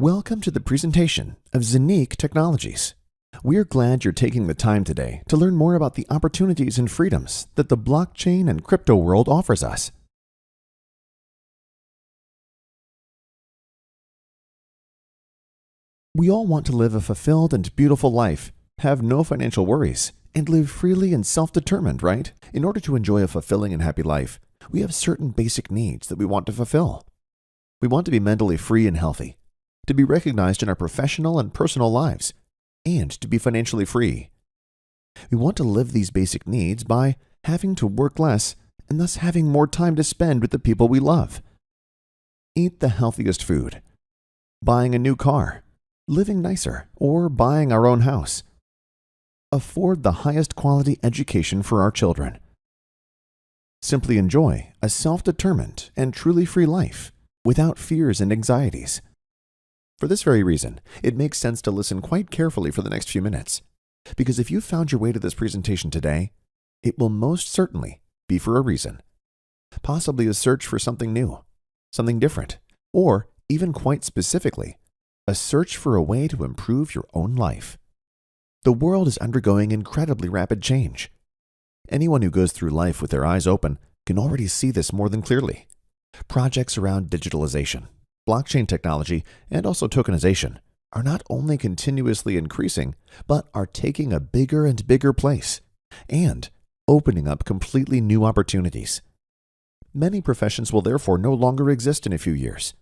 Welcome to the presentation of Zenique Technologies. We're glad you're taking the time today to learn more about the opportunities and freedoms that the blockchain and crypto world offers us. We all want to live a fulfilled and beautiful life, have no financial worries, and live freely and self-determined, right? In order to enjoy a fulfilling and happy life, we have certain basic needs that we want to fulfill. We want to be mentally free and healthy, to be recognized in our professional and personal lives, and to be financially free. We want to live these basic needs by having to work less and thus having more time to spend with the people we love. Eat the healthiest food, buying a new car, living nicer, or buying our own house. Afford the highest quality education for our children. Simply enjoy a self-determined and truly free life without fears and anxieties. For this very reason, it makes sense to listen quite carefully for the next few minutes, because if you found your way to this presentation today, it will most certainly be for a reason. Possibly a search for something new, something different, or even quite specifically, a search for a way to improve your own life. The world is undergoing incredibly rapid change. Anyone who goes through life with their eyes open can already see this more than clearly. Projects around digitalization, blockchain technology, and also tokenization are not only continuously increasing, but are taking a bigger and bigger place and opening up completely new opportunities. Many professions will therefore no longer exist in a few years.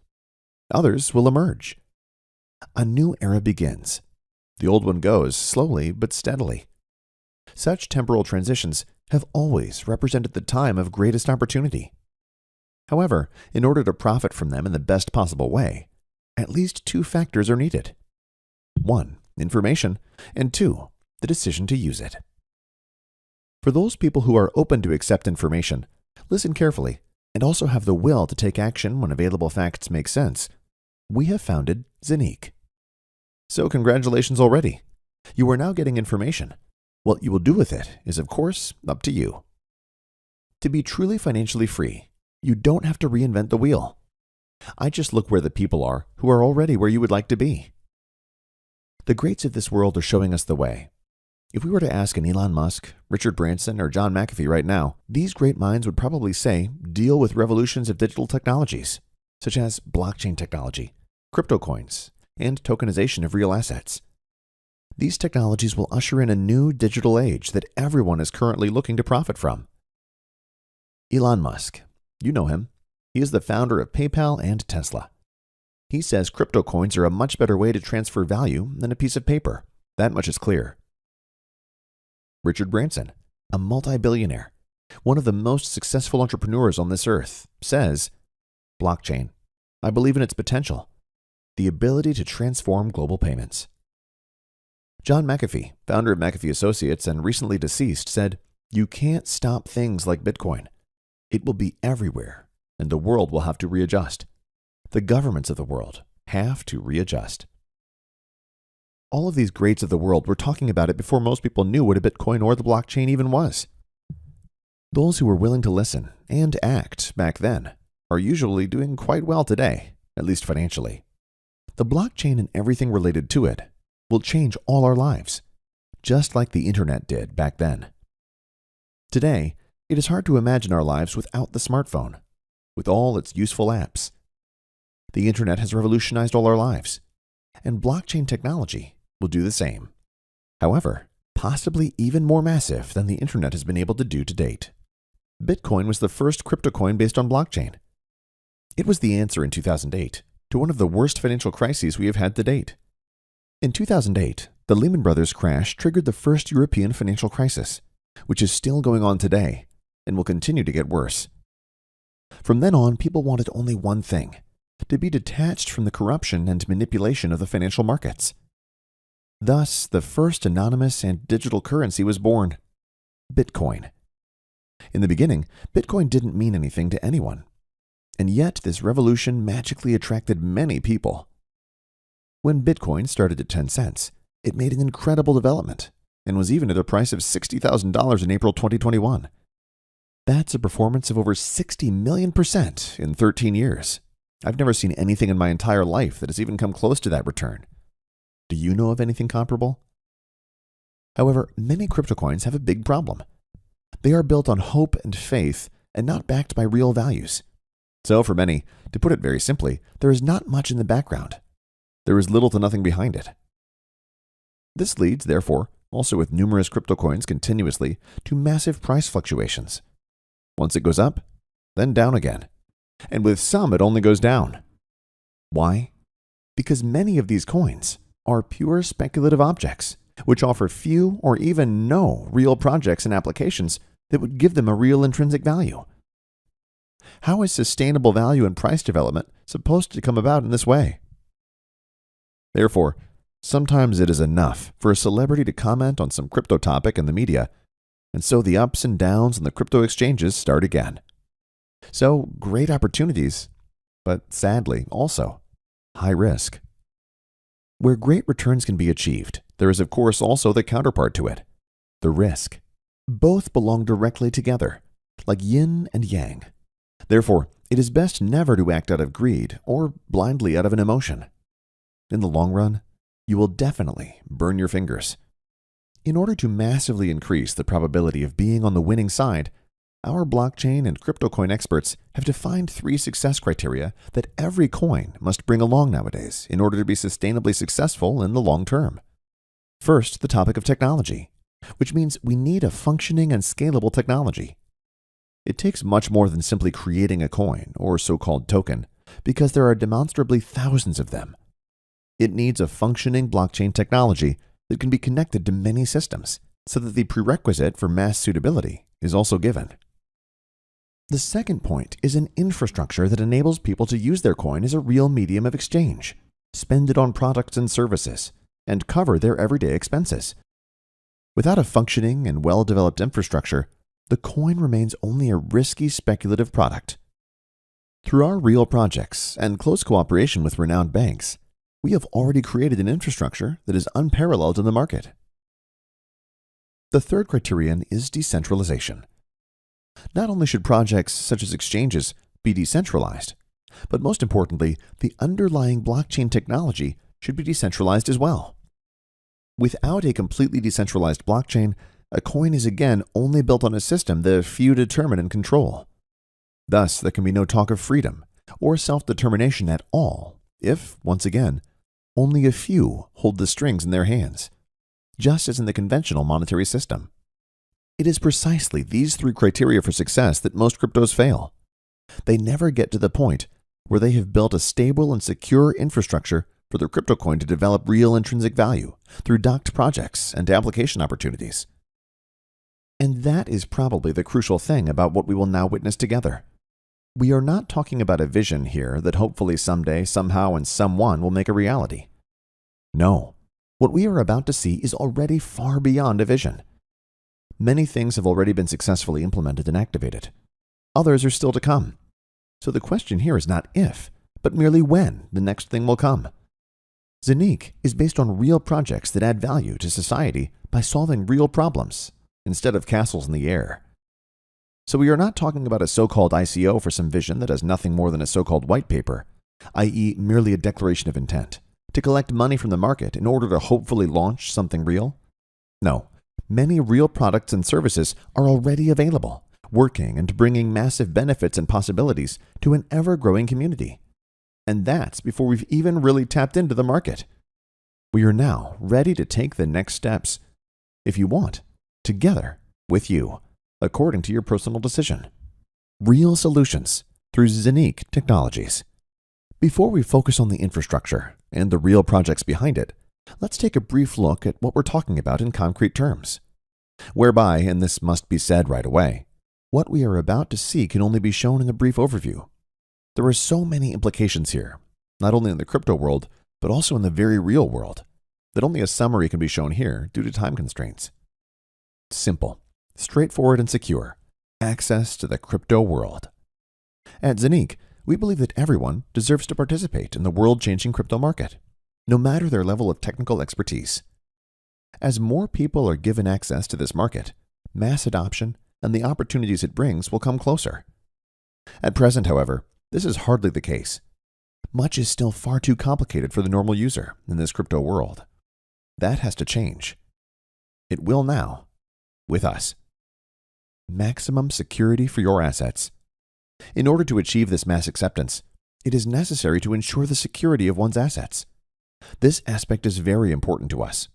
Others will emerge. A new era begins. The old one goes slowly but steadily. Such temporal transitions have always represented the time of greatest opportunity. However, in order to profit from them in the best possible way, at least two factors are needed. 1, information, and 2, the decision to use it. For those people who are open to accept information, listen carefully, and also have the will to take action when available facts make sense, we have founded Zenique. So congratulations already. You are now getting information. What you will do with it is, of course, up to you. To be truly financially free, you don't have to reinvent the wheel. I just look where the people are who are already where you would like to be. The greats of this world are showing us the way. If we were to ask an Elon Musk, Richard Branson, or John McAfee right now, these great minds would probably say deal with revolutions of digital technologies, such as blockchain technology, crypto coins, and tokenization of real assets. These technologies will usher in a new digital age that everyone is currently looking to profit from. Elon Musk, you know him. He is the founder of PayPal and Tesla. He says crypto coins are a much better way to transfer value than a piece of paper. That much is clear. Richard Branson, a multi-billionaire, one of the most successful entrepreneurs on this earth, says, blockchain, I believe in its potential. The ability to transform global payments. John McAfee, founder of McAfee Associates and recently deceased, said, you can't stop things like Bitcoin. It will be everywhere, and the world will have to readjust. The governments of the world have to readjust. All of these greats of the world were talking about it before most people knew what a Bitcoin or the blockchain even was. Those who were willing to listen and act back then are usually doing quite well today, at least financially. The blockchain and everything related to it will change all our lives, just like the internet did back then. Today, it is hard to imagine our lives without the smartphone, with all its useful apps. The internet has revolutionized all our lives, and blockchain technology will do the same. However, possibly even more massive than the internet has been able to do to date. Bitcoin was the first crypto coin based on blockchain. It was the answer in 2008 to one of the worst financial crises we have had to date. In 2008, the Lehman Brothers crash triggered the first European financial crisis, which is still going on today and will continue to get worse. From then on, people wanted only one thing, to be detached from the corruption and manipulation of the financial markets. Thus, the first anonymous and digital currency was born, Bitcoin. In the beginning, Bitcoin didn't mean anything to anyone. And yet, this revolution magically attracted many people. When Bitcoin started at 10 cents, it made an incredible development and was even at a price of $60,000 in April 2021. That's a performance of over 60 million% in 13 years. I've never seen anything in my entire life that has even come close to that return. Do you know of anything comparable? However, many crypto coins have a big problem. They are built on hope and faith and not backed by real values. So for many, to put it very simply, there is not much in the background. There is little to nothing behind it. This leads, therefore, also with numerous crypto coins continuously, to massive price fluctuations. Once it goes up, then down again. And with some, it only goes down. Why? Because many of these coins are pure speculative objects, which offer few or even no real projects and applications that would give them a real intrinsic value. How is sustainable value and price development supposed to come about in this way? Therefore, sometimes it is enough for a celebrity to comment on some crypto topic in the media, and so the ups and downs on the crypto exchanges start again. So, great opportunities, but sadly also high risk. Where great returns can be achieved, there is of course also the counterpart to it, the risk. Both belong directly together, like yin and yang. Therefore, it is best never to act out of greed or blindly out of an emotion. In the long run, you will definitely burn your fingers. In order to massively increase the probability of being on the winning side, our blockchain and crypto coin experts have defined 3 success criteria that every coin must bring along nowadays in order to be sustainably successful in the long term. First, the topic of technology, which means we need a functioning and scalable technology. It takes much more than simply creating a coin or so-called token, because there are demonstrably thousands of them. It needs a functioning blockchain technology that can be connected to many systems, so that the prerequisite for mass suitability is also given. The second point is an infrastructure that enables people to use their coin as a real medium of exchange, spend it on products and services, and cover their everyday expenses. Without a functioning and well-developed infrastructure, the coin remains only a risky speculative product. Through our real projects and close cooperation with renowned banks, we have already created an infrastructure that is unparalleled in the market. The third criterion is decentralization. Not only should projects such as exchanges be decentralized, but most importantly, the underlying blockchain technology should be decentralized as well. Without a completely decentralized blockchain, a coin is again only built on a system that a few determine and control. Thus, there can be no talk of freedom or self-determination at all if, once again, only a few hold the strings in their hands, just as in the conventional monetary system. It is precisely these 3 criteria for success that most cryptos fail. They never get to the point where they have built a stable and secure infrastructure for their crypto coin to develop real intrinsic value through docked projects and application opportunities. And that is probably the crucial thing about what we will now witness together. We are not talking about a vision here that hopefully someday, somehow, and someone will make a reality. No, what we are about to see is already far beyond a vision. Many things have already been successfully implemented and activated. Others are still to come. So the question here is not if, but merely when the next thing will come. Zanique is based on real projects that add value to society by solving real problems instead of castles in the air. So we are not talking about a so-called ICO for some vision that has nothing more than a so-called white paper, i.e. merely a declaration of intent, to collect money from the market in order to hopefully launch something real. No. Many real products and services are already available, working and bringing massive benefits and possibilities to an ever-growing community. And that's before we've even really tapped into the market. We are now ready to take the next steps, if you want, together with you, according to your personal decision. Real solutions through Zanique Technologies. Before we focus on the infrastructure and the real projects behind it, let's take a brief look at what we're talking about in concrete terms. Whereby, and this must be said right away, what we are about to see can only be shown in a brief overview. There are so many implications here, not only in the crypto world, but also in the very real world, that only a summary can be shown here due to time constraints. Simple, straightforward, and secure. Access to the crypto world. At Zanique, we believe that everyone deserves to participate in the world-changing crypto market, no matter their level of technical expertise. As more people are given access to this market, mass adoption and the opportunities it brings will come closer. At present, however, this is hardly the case, Much is still far too complicated for the normal user in this crypto world. That has to change. It will now, with us. Maximum security for your assets. In order to achieve this mass acceptance, it is necessary to ensure the security of one's assets. This aspect is very important to us.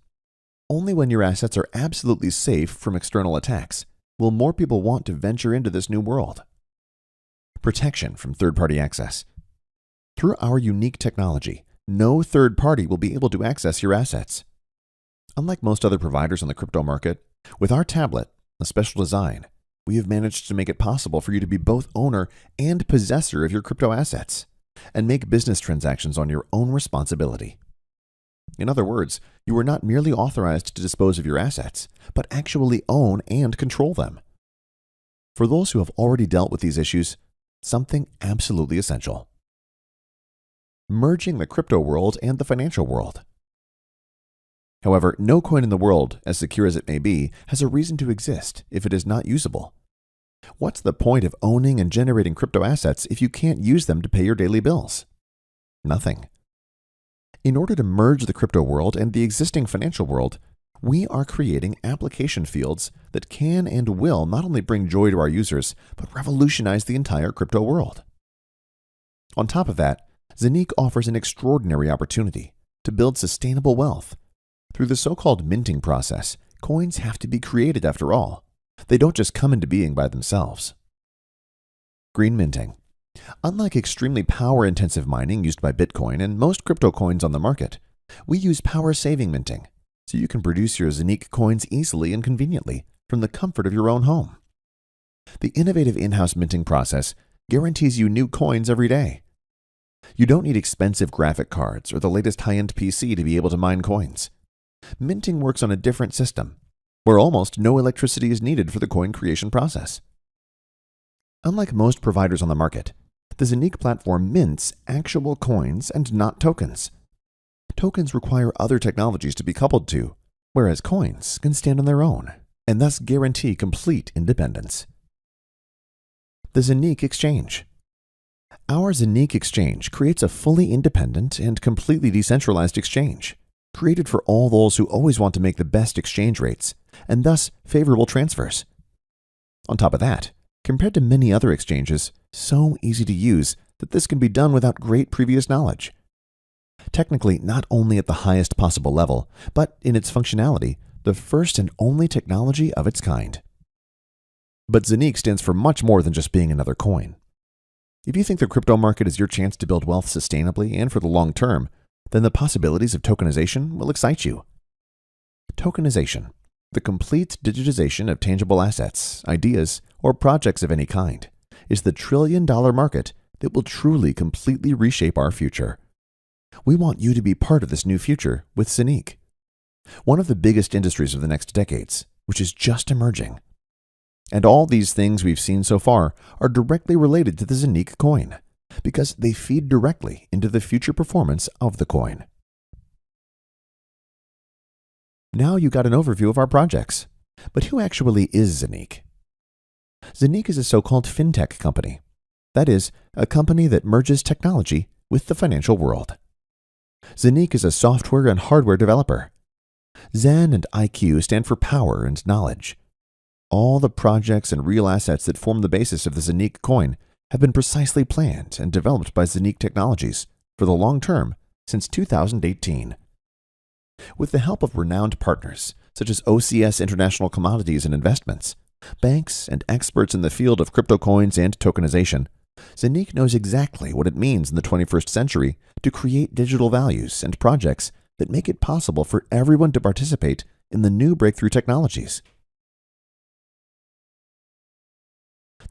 Only when your assets are absolutely safe from external attacks will more people want to venture into this new world. Protection from third-party access. Through our unique technology, no third party will be able to access your assets. Unlike most other providers on the crypto market, with our tablet, a special design, we have managed to make it possible for you to be both owner and possessor of your crypto assets and make business transactions on your own responsibility. In other words, you are not merely authorized to dispose of your assets, but actually own and control them. For those who have already dealt with these issues, something absolutely essential. Merging the crypto world and the financial world. However, no coin in the world, as secure as it may be, has a reason to exist if it is not usable. What's the point of owning and generating crypto assets if you can't use them to pay your daily bills? Nothing. In order to merge the crypto world and the existing financial world, we are creating application fields that can and will not only bring joy to our users, but revolutionize the entire crypto world. On top of that, Zenique offers an extraordinary opportunity to build sustainable wealth. Through the so-called minting process, coins have to be created after all. They don't just come into being by themselves. Green minting. Unlike extremely power-intensive mining used by Bitcoin and most crypto coins on the market, we use power-saving minting, so you can produce your Zenique coins easily and conveniently from the comfort of your own home. The innovative in-house minting process guarantees you new coins every day. You don't need expensive graphic cards or the latest high-end PC to be able to mine coins. Minting works on a different system, where almost no electricity is needed for the coin creation process. Unlike most providers on the market, the Zenique platform mints actual coins and not tokens. Tokens require other technologies to be coupled to, whereas coins can stand on their own and thus guarantee complete independence. The Zenique Exchange. Our Zenique Exchange creates a fully independent and completely decentralized exchange, created for all those who always want to make the best exchange rates and thus favorable transfers. On top of that, compared to many other exchanges, so easy to use that this can be done without great previous knowledge. Technically, not only at the highest possible level, but in its functionality, the first and only technology of its kind. But Zenique stands for much more than just being another coin. If you think the crypto market is your chance to build wealth sustainably and for the long term, then the possibilities of tokenization will excite you. Tokenization, the complete digitization of tangible assets, ideas, or projects of any kind, is the trillion-dollar market that will truly completely reshape our future. We want you to be part of this new future with Zenique, one of the biggest industries of the next decades, which is just emerging. And all these things we've seen so far are directly related to the Zenique coin, because they feed directly into the future performance of the coin. Now you got an overview of our projects. But who actually is Zenique? Zenique is a so-called fintech company. That is, a company that merges technology with the financial world. Zenique is a software and hardware developer. Zen and IQ stand for power and knowledge. All the projects and real assets that form the basis of the Zenique coin have been precisely planned and developed by Zenique Technologies for the long term since 2018. With the help of renowned partners such as OCS International Commodities and Investments, banks, and experts in the field of crypto coins and tokenization, Zenique knows exactly what it means in the 21st century to create digital values and projects that make it possible for everyone to participate in the new breakthrough technologies.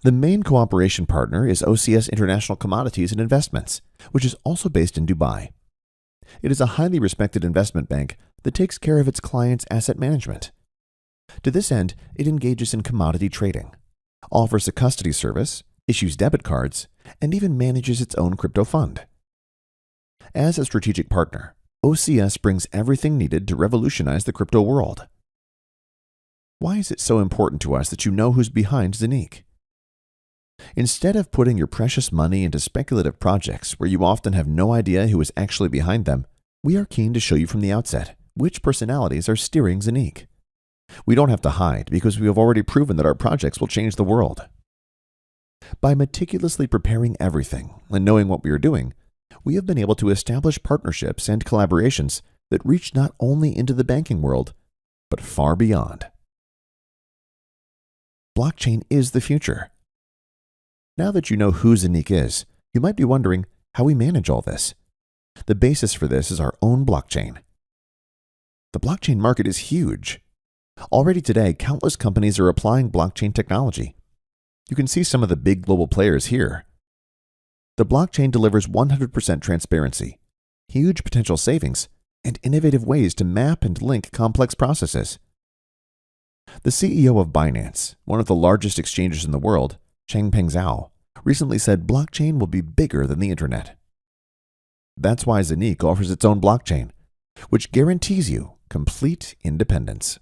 The main cooperation partner is OCS International Commodities and Investments, which is also based in Dubai. It is a highly respected investment bank that takes care of its clients' asset management. To this end, it engages in commodity trading, offers a custody service, issues debit cards, and even manages its own crypto fund. As a strategic partner, OCS brings everything needed to revolutionize the crypto world. Why is it so important to us that you know who's behind Zenique? Instead of putting your precious money into speculative projects where you often have no idea who is actually behind them, we are keen to show you from the outset which personalities are steering Zanique. We don't have to hide because we have already proven that our projects will change the world. By meticulously preparing everything and knowing what we are doing, we have been able to establish partnerships and collaborations that reach not only into the banking world, but far beyond. Blockchain is the future. Now that you know who Zanique is, you might be wondering how we manage all this. The basis for this is our own blockchain. The blockchain market is huge. Already today, countless companies are applying blockchain technology. You can see some of the big global players here. The blockchain delivers 100% transparency, huge potential savings, and innovative ways to map and link complex processes. The CEO of Binance, one of the largest exchanges in the world, Changpeng Zhao, recently said blockchain will be bigger than the internet. That's why Zanique offers its own blockchain, which guarantees you complete independence.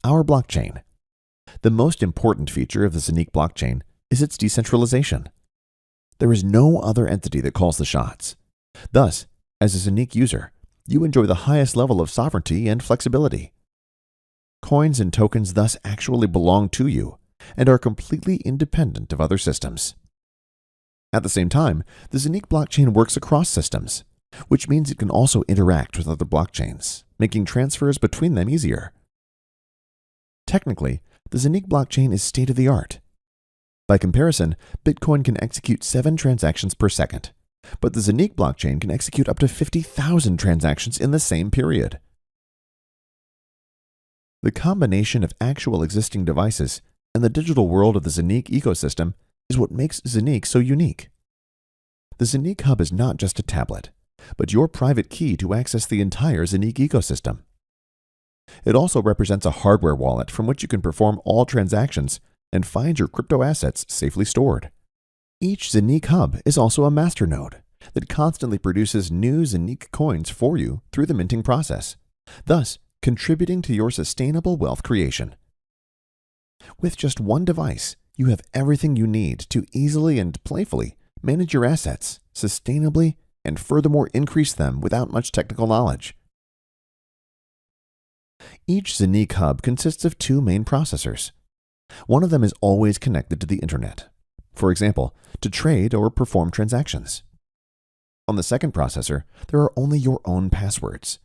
Our blockchain. The most important feature of the Zanique blockchain is its decentralization. There is no other entity that calls the shots. Thus, as a Zanique user, you enjoy the highest level of sovereignty and flexibility. Coins and tokens thus actually belong to you and are completely independent of other systems. At the same time, the Zanique blockchain works across systems, which means it can also interact with other blockchains, making transfers between them easier. Technically, the Zanique blockchain is state-of-the-art. By comparison, Bitcoin can execute 7 transactions per second, but the Zanique blockchain can execute up to 50,000 transactions in the same period. The combination of actual existing devices and the digital world of the Zanique ecosystem is what makes Zanique so unique. The Zanique Hub is not just a tablet, but your private key to access the entire Zanique ecosystem. It also represents a hardware wallet from which you can perform all transactions and find your crypto assets safely stored. Each Zanique Hub is also a masternode that constantly produces new Zanique coins for you through the minting process, thus contributing to your sustainable wealth creation. With just one device, you have everything you need to easily and playfully manage your assets sustainably and furthermore increase them without much technical knowledge. Each Zanique Hub consists of 2 main processors. One of them is always connected to the internet, for example, to trade or perform transactions. On the second processor, there are only your own passwords.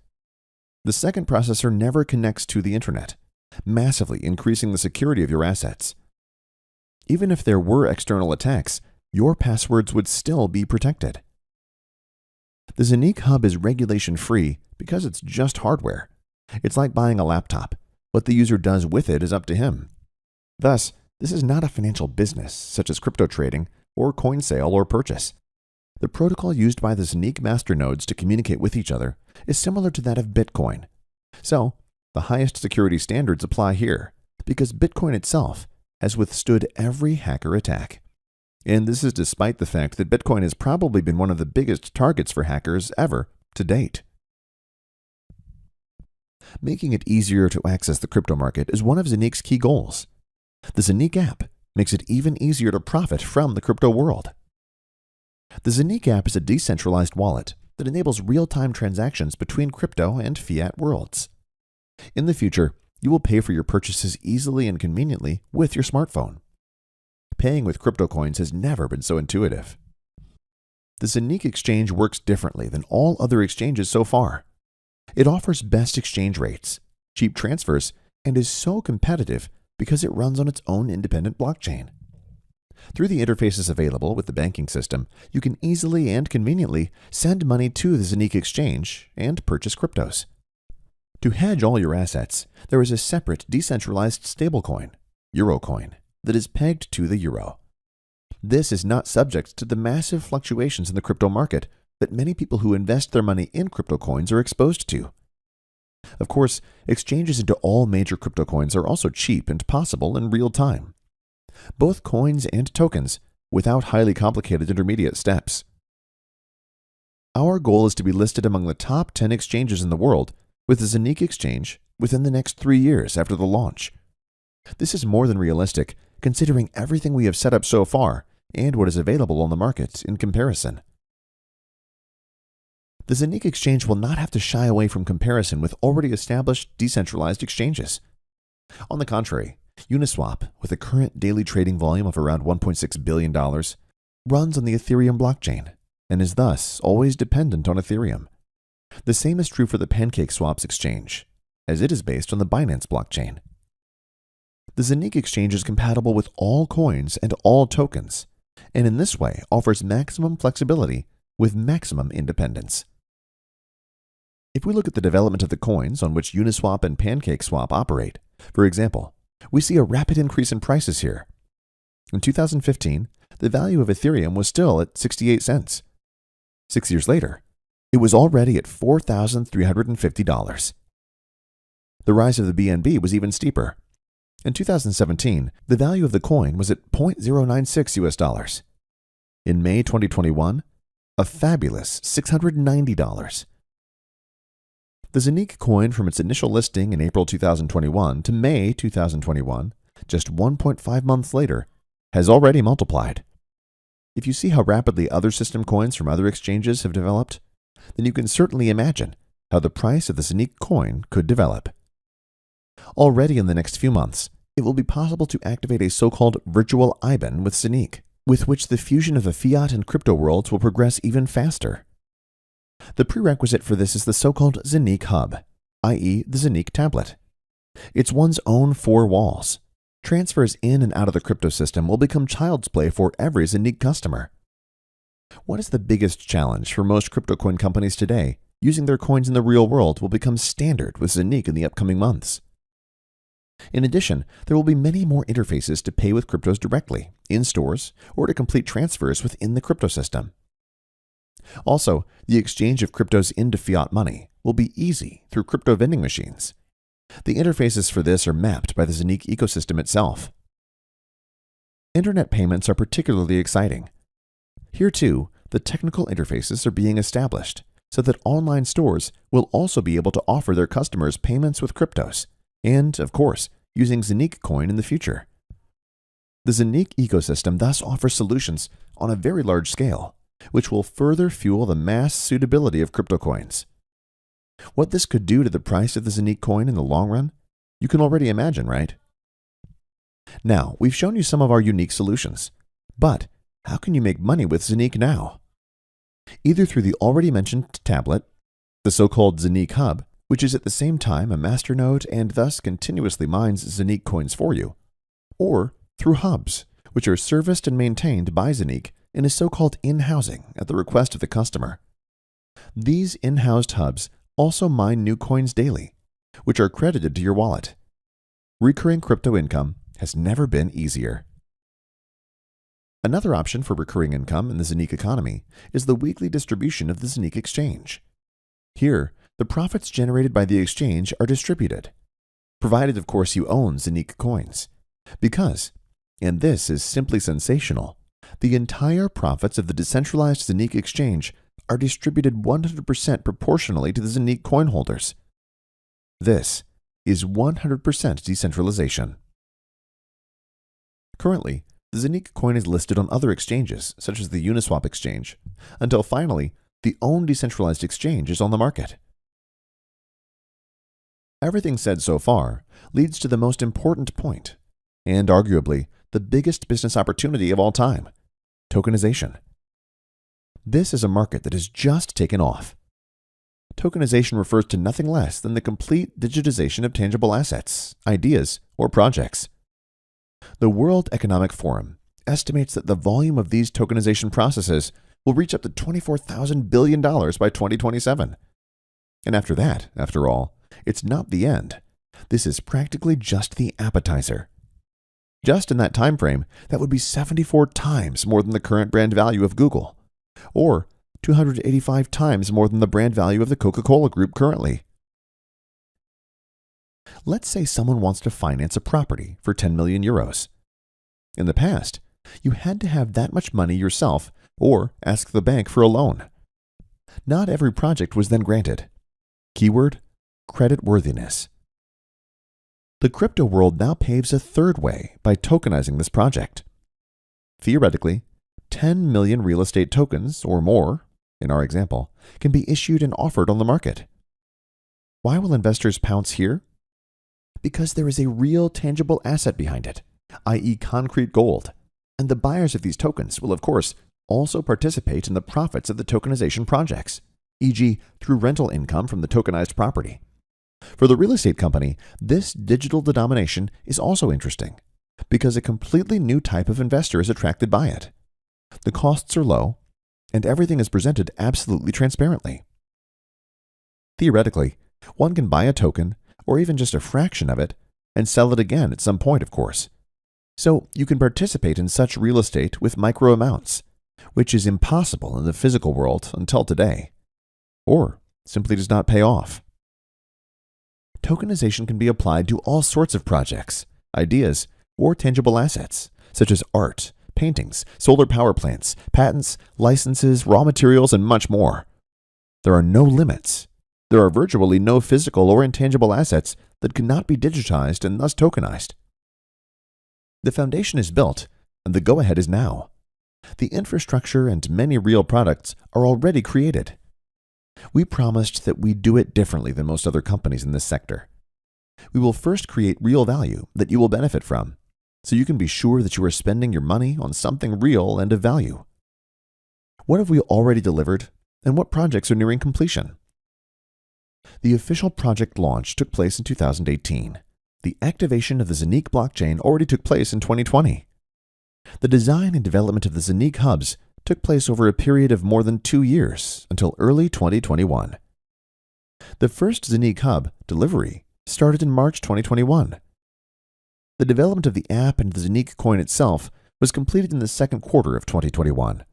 The second processor never connects to the internet, massively increasing the security of your assets. Even if there were external attacks, your passwords would still be protected. The Zanique Hub is regulation-free because it's just hardware. It's like buying a laptop. What the user does with it is up to him. Thus, this is not a financial business, such as crypto trading or coin sale or purchase. The protocol used by the Zanique masternodes to communicate with each other is similar to that of Bitcoin. So, the highest security standards apply here, because Bitcoin itself has withstood every hacker attack. And this is despite the fact that Bitcoin has probably been one of the biggest targets for hackers ever to date. Making it easier to access the crypto market is one of Zanique's key goals. The Zanique app makes it even easier to profit from the crypto world. The Zanique app is a decentralized wallet that enables real-time transactions between crypto and fiat worlds. In the future, you will pay for your purchases easily and conveniently with your smartphone. Paying with crypto coins has never been so intuitive. The Zanique exchange works differently than all other exchanges so far. It offers best exchange rates, cheap transfers, and is so competitive because it runs on its own independent blockchain. Through the interfaces available with the banking system, you can easily and conveniently send money to the Zanique exchange and purchase cryptos. To hedge all your assets, there is a separate decentralized stablecoin, Eurocoin, that is pegged to the euro. This is not subject to the massive fluctuations in the crypto market that many people who invest their money in crypto coins are exposed to. Of course, exchanges into all major crypto coins are also cheap and possible in real time. Both coins and tokens, without highly complicated intermediate steps. Our goal is to be listed among the top 10 exchanges in the world with the Zanique exchange within the next 3 years after the launch. This is more than realistic considering everything we have set up so far and what is available on the market in comparison. The Zonique exchange will not have to shy away from comparison with already established decentralized exchanges. On the contrary, Uniswap, with a current daily trading volume of around $1.6 billion, runs on the Ethereum blockchain and is thus always dependent on Ethereum. The same is true for the PancakeSwap's exchange, as it is based on the Binance blockchain. The Zonique exchange is compatible with all coins and all tokens, and in this way offers maximum flexibility with maximum independence. If we look at the development of the coins on which Uniswap and PancakeSwap operate, for example, we see a rapid increase in prices here. In 2015, the value of Ethereum was still at 68 cents. 6 years later, it was already at $4,350. The rise of the BNB was even steeper. In 2017, the value of the coin was at $0.096 US. In May 2021, a fabulous $690. The Zonique coin from its initial listing in April 2021 to May 2021, just 1.5 months later, has already multiplied. If you see how rapidly other system coins from other exchanges have developed, then you can certainly imagine how the price of the Zonique coin could develop. Already in the next few months, it will be possible to activate a so-called virtual IBAN with Zonique, with which the fusion of the fiat and crypto worlds will progress even faster. The prerequisite for this is the so-called Zonique Hub, i.e. the Zonique tablet. It's one's own four walls. Transfers in and out of the crypto system will become child's play for every Zonique customer. What is the biggest challenge for most crypto coin companies today? Using their coins in the real world will become standard with Zonique in the upcoming months. In addition, there will be many more interfaces to pay with cryptos directly, in stores, or to complete transfers within the crypto system. Also, the exchange of cryptos into fiat money will be easy through crypto vending machines. The interfaces for this are mapped by the Zonique ecosystem itself. Internet payments are particularly exciting. Here too, the technical interfaces are being established so that online stores will also be able to offer their customers payments with cryptos, and, of course, using Zonique coin in the future. The Zonique ecosystem thus offers solutions on a very large scale, which will further fuel the mass suitability of crypto coins. What this could do to the price of the Zonique coin in the long run, you can already imagine, right? Now, we've shown you some of our unique solutions, but how can you make money with Zonique now? Either through the already mentioned tablet, the so-called Zonique Hub, which is at the same time a masternode and thus continuously mines Zonique coins for you, or through hubs, which are serviced and maintained by Zonique in a so-called in-housing at the request of the customer. These in-housed hubs also mine new coins daily, which are credited to your wallet. Recurring crypto income has never been easier. Another option for recurring income in the Zonique economy is the weekly distribution of the Zonique exchange. Here, the profits generated by the exchange are distributed, provided of course you own Zonique coins, because, and this is simply sensational, the entire profits of the decentralized Zonique exchange are distributed 100% proportionally to the Zonique coin holders. This is 100% decentralization. Currently, the Zonique coin is listed on other exchanges, such as the Uniswap exchange, until finally, the own decentralized exchange is on the market. Everything said so far leads to the most important point, and arguably the biggest business opportunity of all time: tokenization. This is a market that has just taken off. Tokenization refers to nothing less than the complete digitization of tangible assets, ideas, or projects. The World Economic Forum estimates that the volume of these tokenization processes will reach up to $24,000 billion by 2027. And after that, after all, it's not the end. This is practically just the appetizer. Just in that time frame, that would be 74 times more than the current brand value of Google, or 285 times more than the brand value of the Coca-Cola Group currently. Let's say someone wants to finance a property for 10 million euros. In the past, you had to have that much money yourself or ask the bank for a loan. Not every project was then granted. Keyword: creditworthiness. The crypto world now paves a third way by tokenizing this project. Theoretically, 10 million real estate tokens or more, in our example, can be issued and offered on the market. Why will investors pounce here? Because there is a real tangible asset behind it, i.e. concrete gold, and the buyers of these tokens will, of course, also participate in the profits of the tokenization projects, e.g. through rental income from the tokenized property. For the real estate company, this digital denomination is also interesting because a completely new type of investor is attracted by it. The costs are low, and everything is presented absolutely transparently. Theoretically, one can buy a token, or even just a fraction of it, and sell it again at some point, of course. So you can participate in such real estate with micro amounts, which is impossible in the physical world until today, or simply does not pay off. Tokenization can be applied to all sorts of projects, ideas, or tangible assets, such as art, paintings, solar power plants, patents, licenses, raw materials, and much more. There are no limits. There are virtually no physical or intangible assets that cannot be digitized and thus tokenized. The foundation is built, and the go-ahead is now. The infrastructure and many real products are already created. We promised that we'd do it differently than most other companies in this sector. We will first create real value that you will benefit from, so you can be sure that you are spending your money on something real and of value. What have we already delivered, and what projects are nearing completion? The official project launch took place in 2018. The activation of the Zoniq blockchain already took place in 2020. The design and development of the Zoniq hubs took place over a period of more than 2 years until early 2021. The first Zoniq hub, Delivery, started in March 2021. The development of the app and the Zoniq coin itself was completed in the second quarter of 2021.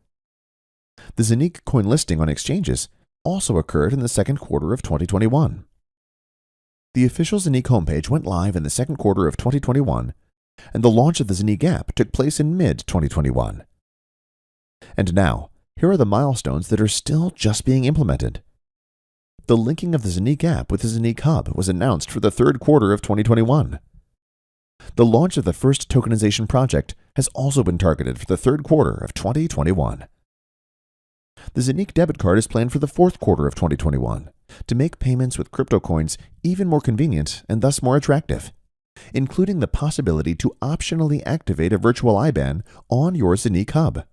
The Zoniq coin listing on exchanges also occurred in the second quarter of 2021. The official Zoniq homepage went live in the second quarter of 2021, and the launch of the Zoniq app took place in mid-2021. And now, here are the milestones that are still just being implemented. The linking of the Zoniq app with the Zoniq hub was announced for the third quarter of 2021. The launch of the first tokenization project has also been targeted for the third quarter of 2021. The Zoniq debit card is planned for the fourth quarter of 2021 to make payments with crypto coins even more convenient and thus more attractive, including the possibility to optionally activate a virtual IBAN on your Zoniq hub.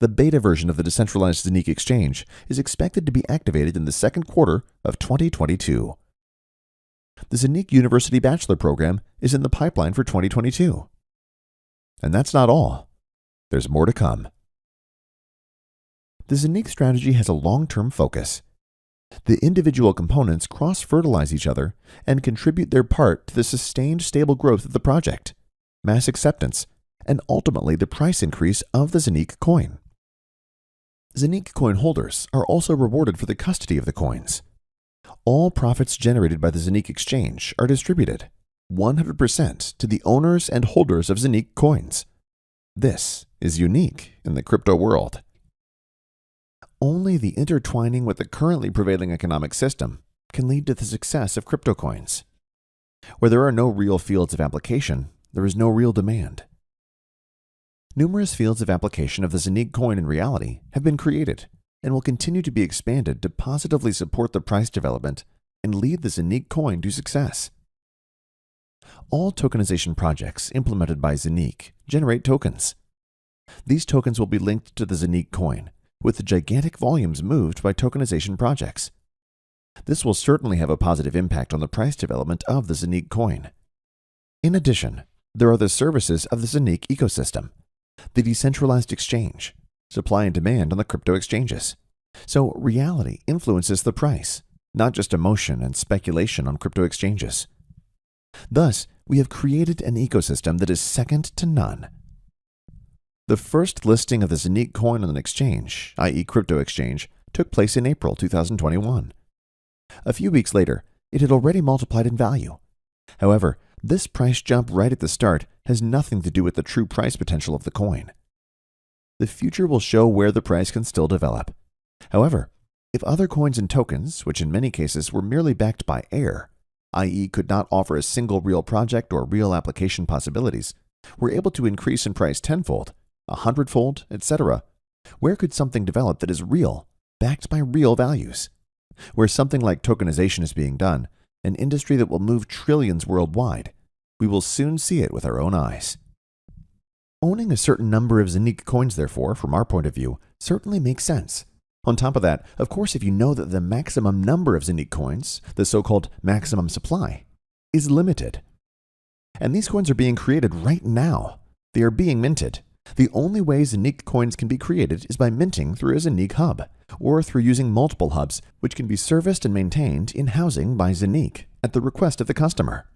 The beta version of the decentralized Zoniq exchange is expected to be activated in the second quarter of 2022. The Zoniq University Bachelor Program is in the pipeline for 2022. And that's not all. There's more to come. The Zoniq strategy has a long-term focus. The individual components cross-fertilize each other and contribute their part to the sustained stable growth of the project, mass acceptance, and ultimately the price increase of the Zoniq coin. Zoniq coin holders are also rewarded for the custody of the coins. All profits generated by the Zoniq exchange are distributed 100% to the owners and holders of Zoniq coins. This is unique in the crypto world. Only the intertwining with the currently prevailing economic system can lead to the success of crypto coins. Where there are no real fields of application, there is no real demand. Numerous fields of application of the Zoniq coin in reality have been created and will continue to be expanded to positively support the price development and lead the Zoniq coin to success. All tokenization projects implemented by Zoniq generate tokens. These tokens will be linked to the Zoniq coin, with the gigantic volumes moved by tokenization projects. This will certainly have a positive impact on the price development of the Zoniq coin. In addition, there are the services of the Zoniq ecosystem, the decentralized exchange, supply and demand on the crypto exchanges. So reality influences the price, not just emotion and speculation on crypto exchanges. Thus, we have created an ecosystem that is second to none. The first listing of the Zoniq coin on an exchange, i.e. crypto exchange, took place in April 2021. A few weeks later, it had already multiplied in value. However, this price jump right at the start has nothing to do with the true price potential of the coin. The future will show where the price can still develop. However, if other coins and tokens, which in many cases were merely backed by air, i.e. could not offer a single real project or real application possibilities, were able to increase in price tenfold, 100-fold, etc. Where could something develop that is real, backed by real values? Where something like tokenization is being done, an industry that will move trillions worldwide, we will soon see it with our own eyes. Owning a certain number of Zanique coins, therefore, from our point of view, certainly makes sense. On top of that, of course, if you know that the maximum number of Zanique coins, the so-called maximum supply, is limited. And these coins are being created right now. They are being minted. The only way Zanique coins can be created is by minting through a Zanique hub, or through using multiple hubs, which can be serviced and maintained in housing by Zanique at the request of the customer.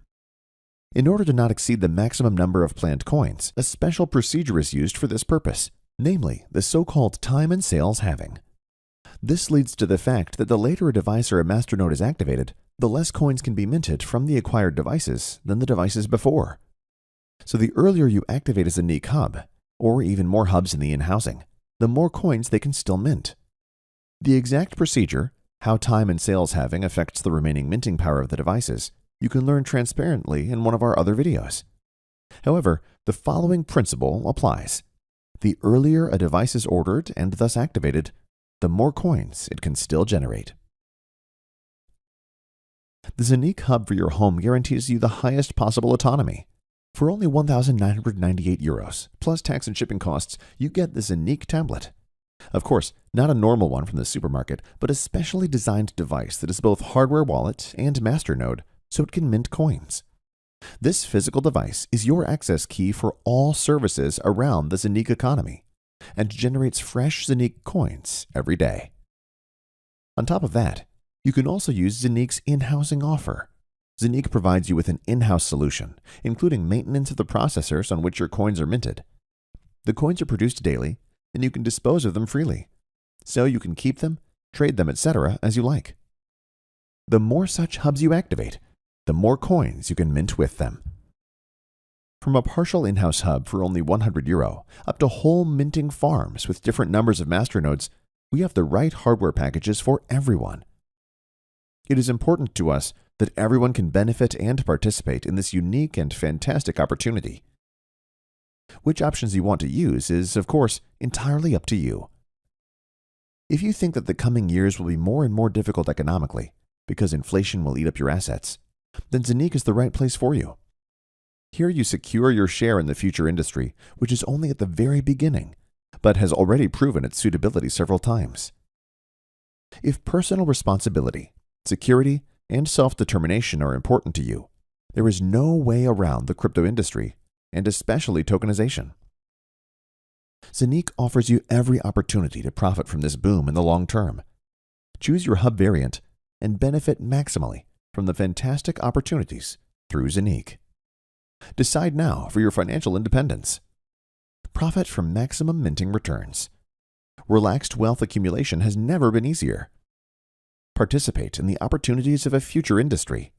In order to not exceed the maximum number of planned coins, a special procedure is used for this purpose, namely the so-called time and sales halving. This leads to the fact that the later a device or a masternode is activated, the less coins can be minted from the acquired devices than the devices before. So the earlier you activate a Zanique hub, or even more hubs in the in-housing, the more coins they can still mint. The exact procedure, how time and sales halving affects the remaining minting power of the devices, you can learn transparently in one of our other videos. However, the following principle applies. The earlier a device is ordered and thus activated, the more coins it can still generate. The Zanique hub for your home guarantees you the highest possible autonomy. For only €1,998, plus tax and shipping costs, you get the Zanique tablet. Of course, not a normal one from the supermarket, but a specially designed device that is both hardware wallet and masternode, so it can mint coins. This physical device is your access key for all services around the Zanique economy, and generates fresh Zanique coins every day. On top of that, you can also use Zanique's in-housing offer. Zanique provides you with an in-house solution, including maintenance of the processors on which your coins are minted. The coins are produced daily, and you can dispose of them freely, so you can keep them, trade them, etc. as you like. The more such hubs you activate, the more coins you can mint with them. From a partial in-house hub for only €100 up to whole minting farms with different numbers of masternodes, we have the right hardware packages for everyone. It is important to us that everyone can benefit and participate in this unique and fantastic opportunity. Which options you want to use is, of course, entirely up to you. If you think that the coming years will be more and more difficult economically because inflation will eat up your assets, then Zanique is the right place for you. Here you secure your share in the future industry, which is only at the very beginning, but has already proven its suitability several times. If personal responsibility, security, and self-determination are important to you, there is no way around the crypto industry, and especially tokenization. Zanique offers you every opportunity to profit from this boom in the long term. Choose your hub variant and benefit maximally from the fantastic opportunities through Zanique. Decide now for your financial independence. Profit from maximum minting returns. Relaxed wealth accumulation has never been easier. Participate in the opportunities of a future industry.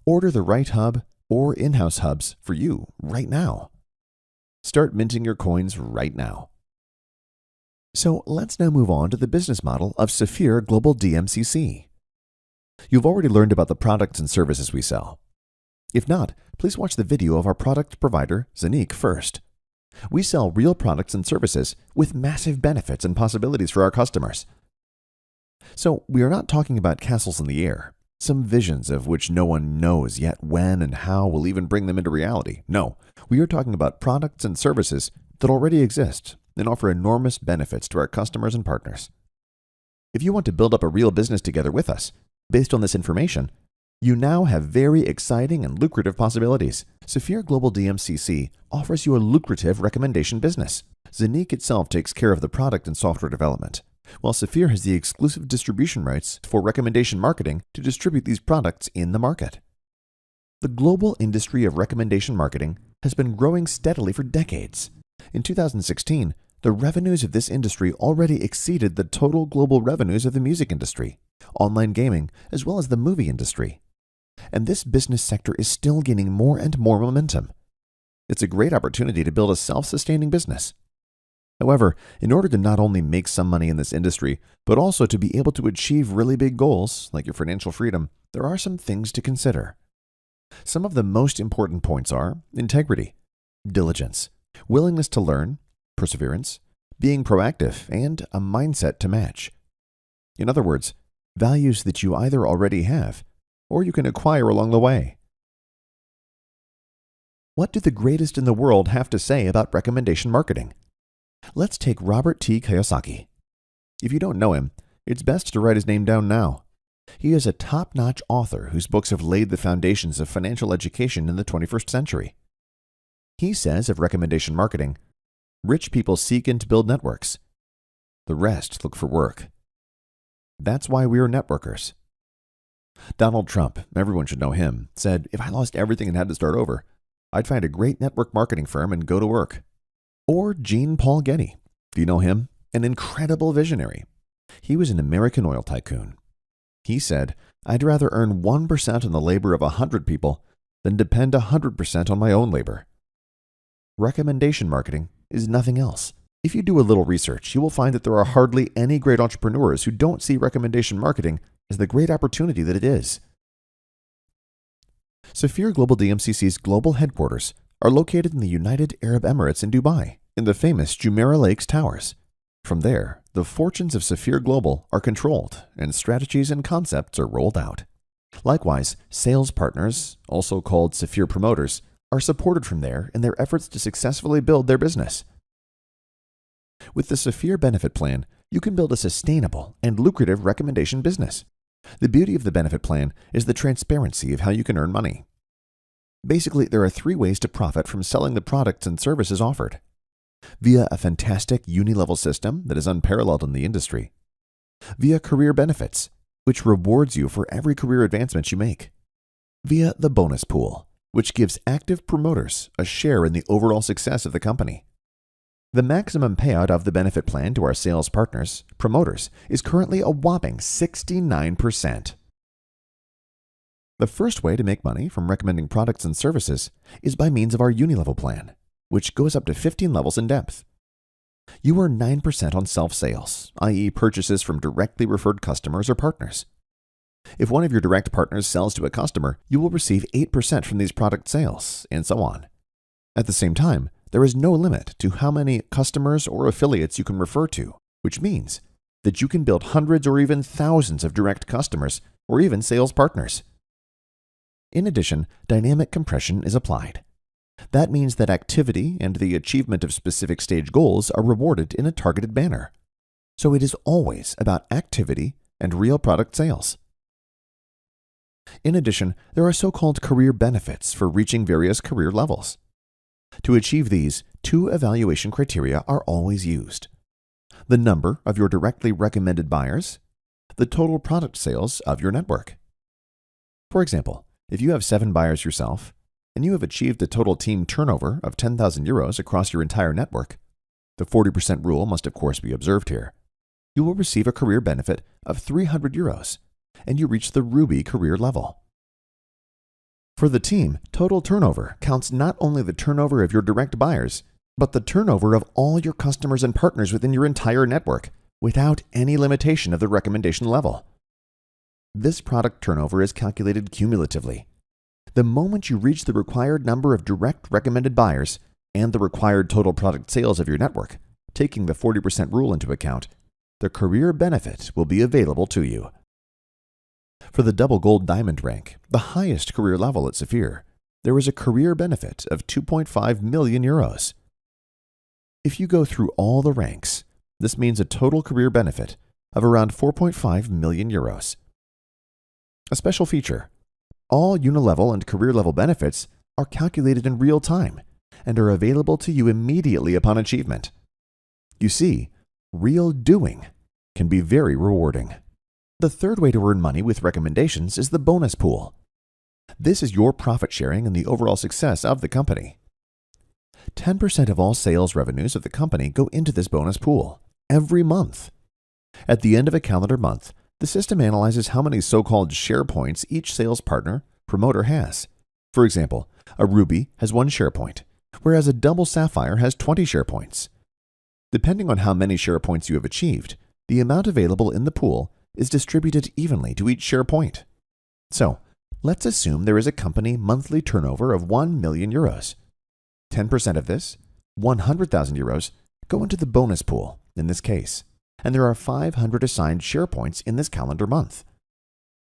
Order the right hub or in-house hubs for you right now. Start minting your coins right now. So let's now move on to the business model of SAFIR Global DMCC. You've already learned about the products and services we sell. If not, please watch the video of our product provider, Zanique, first. We sell real products and services with massive benefits and possibilities for our customers. So we are not talking about castles in the air, some visions of which no one knows yet when and how we'll even bring them into reality. No, we are talking about products and services that already exist and offer enormous benefits to our customers and partners. If you want to build up a real business together with us, based on this information, you now have very exciting and lucrative possibilities. SAFIR Global DMCC offers you a lucrative recommendation business. Zanique itself takes care of the product and software development, while SAFIR has the exclusive distribution rights for recommendation marketing to distribute these products in the market. The global industry of recommendation marketing has been growing steadily for decades. In 2016, the revenues of this industry already exceeded the total global revenues of the music industry, online gaming, as well as the movie industry. And this business sector is still gaining more and more momentum. It's a great opportunity to build a self-sustaining business. However, in order to not only make some money in this industry, but also to be able to achieve really big goals, like your financial freedom, there are some things to consider. Some of the most important points are integrity, diligence, willingness to learn, perseverance, being proactive, and a mindset to match. In other words, values that you either already have or you can acquire along the way. What do the greatest in the world have to say about recommendation marketing? Let's take Robert T. Kiyosaki. If you don't know him, it's best to write his name down now. He is a top-notch author whose books have laid the foundations of financial education in the 21st century. He says of recommendation marketing, rich people seek and build networks. The rest look for work. That's why we are networkers. Donald Trump, everyone should know him, said, if I lost everything and had to start over, I'd find a great network marketing firm and go to work. Or Jean Paul Getty. Do you know him? An incredible visionary. He was an American oil tycoon. He said, I'd rather earn 1% on the labor of 100 people than depend 100% on my own labor. Recommendation marketing is nothing else. If you do a little research, you will find that there are hardly any great entrepreneurs who don't see recommendation marketing as the great opportunity that it is. SAFIR Global DMCC's global headquarters are located in the United Arab Emirates in Dubai, in the famous Jumeirah Lakes Towers. From there, the fortunes of SAFIR Global are controlled and strategies and concepts are rolled out. Likewise, sales partners, also called SAFIR promoters, are supported from there in their efforts to successfully build their business. With the SAFIR benefit plan, you can build a sustainable and lucrative recommendation business. The beauty of the benefit plan is the transparency of how you can earn money. Basically, there are 3 ways to profit from selling the products and services offered. Via a fantastic uni-level system that is unparalleled in the industry. Via career benefits, which rewards you for every career advancement you make. Via the bonus pool, which gives active promoters a share in the overall success of the company. The maximum payout of the benefit plan to our sales partners, promoters, is currently a whopping 69%. The first way to make money from recommending products and services is by means of our uni-level plan, which goes up to 15 levels in depth. You earn 9% on self-sales, i.e. purchases from directly referred customers or partners. If one of your direct partners sells to a customer, you will receive 8% from these product sales, and so on. At the same time, there is no limit to how many customers or affiliates you can refer to, which means that you can build hundreds or even thousands of direct customers or even sales partners. In addition, dynamic compression is applied. That means that activity and the achievement of specific stage goals are rewarded in a targeted manner. So it is always about activity and real product sales. In addition, there are so-called career benefits for reaching various career levels. To achieve these, 2 evaluation criteria are always used. The number of your directly recommended buyers, the total product sales of your network. For example, if you have 7 buyers yourself, and you have achieved a total team turnover of 10,000 euros across your entire network, the 40% rule must of course be observed here, you will receive a career benefit of 300 euros, and you reach the Ruby career level. For the team, total turnover counts not only the turnover of your direct buyers, but the turnover of all your customers and partners within your entire network, without any limitation of the recommendation level. This product turnover is calculated cumulatively. The moment you reach the required number of direct recommended buyers and the required total product sales of your network, taking the 40% rule into account, the career benefit will be available to you. For the double gold diamond rank, the highest career level at SAFIR, there is a career benefit of 2.5 million euros. If you go through all the ranks, this means a total career benefit of around 4.5 million euros. A special feature: all unilevel and career level benefits are calculated in real time and are available to you immediately upon achievement. You see, real doing can be very rewarding. The third way to earn money with recommendations is the bonus pool. This is your profit sharing in the overall success of the company. 10% of all sales revenues of the company go into this bonus pool every month. At the end of a calendar month, the system analyzes how many so-called share points each sales partner, promoter has. For example, a Ruby has 1 share point, whereas a double SAFIR has 20 share points. Depending on how many share points you have achieved, the amount available in the pool is distributed evenly to each share point. So, let's assume there is a company monthly turnover of 1 million euros. 10% of this, 100,000 euros, go into the bonus pool in this case, and there are 500 assigned share points in this calendar month.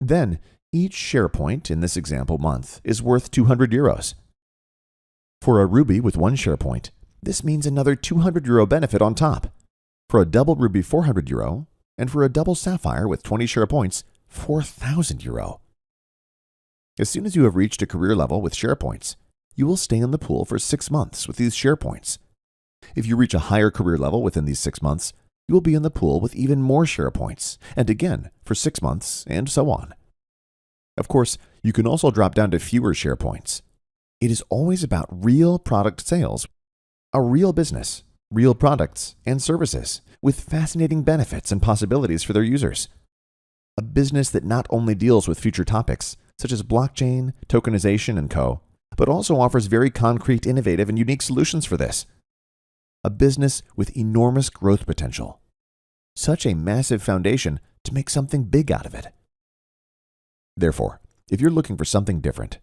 Then, each share point in this example month is worth 200 euros. For a ruby with 1 share point, this means another 200 euro benefit on top. For a double ruby, 400 euro, and for a double sapphire with 20 share points, 4,000 euro. As soon as you have reached a career level with share points, you will stay in the pool for 6 months with these share points. If you reach a higher career level within these 6 months, you will be in the pool with even more share points, and again for 6 months, and so on. Of course, you can also drop down to fewer share points. It is always about real product sales, a real business, real products and services with fascinating benefits and possibilities for their users. A business that not only deals with future topics, such as blockchain, tokenization, and co., but also offers very concrete, innovative, and unique solutions for this. A business with enormous growth potential. Such a massive foundation to make something big out of it. Therefore, if you're looking for something different,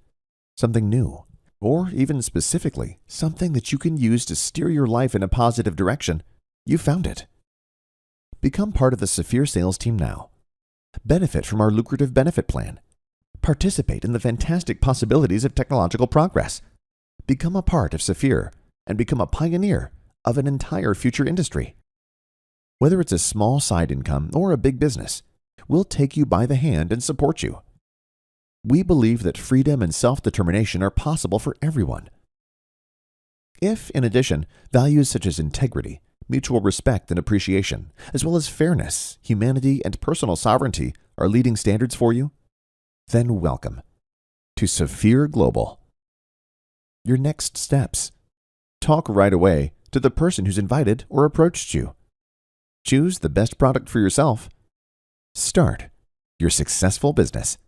something new, or even specifically something that you can use to steer your life in a positive direction, you found it. Become part of the SAFIR sales team now. Benefit from our lucrative benefit plan. Participate in the fantastic possibilities of technological progress. Become a part of SAFIR and become a pioneer of an entire future industry. Whether it's a small side income or a big business, we'll take you by the hand and support you. We believe that freedom and self-determination are possible for everyone. If, in addition, values such as integrity, mutual respect and appreciation, as well as fairness, humanity, and personal sovereignty are leading standards for you, then welcome to SAFIR Global. Your next steps. Talk right away to the person who's invited or approached you. Choose the best product for yourself. Start your successful business.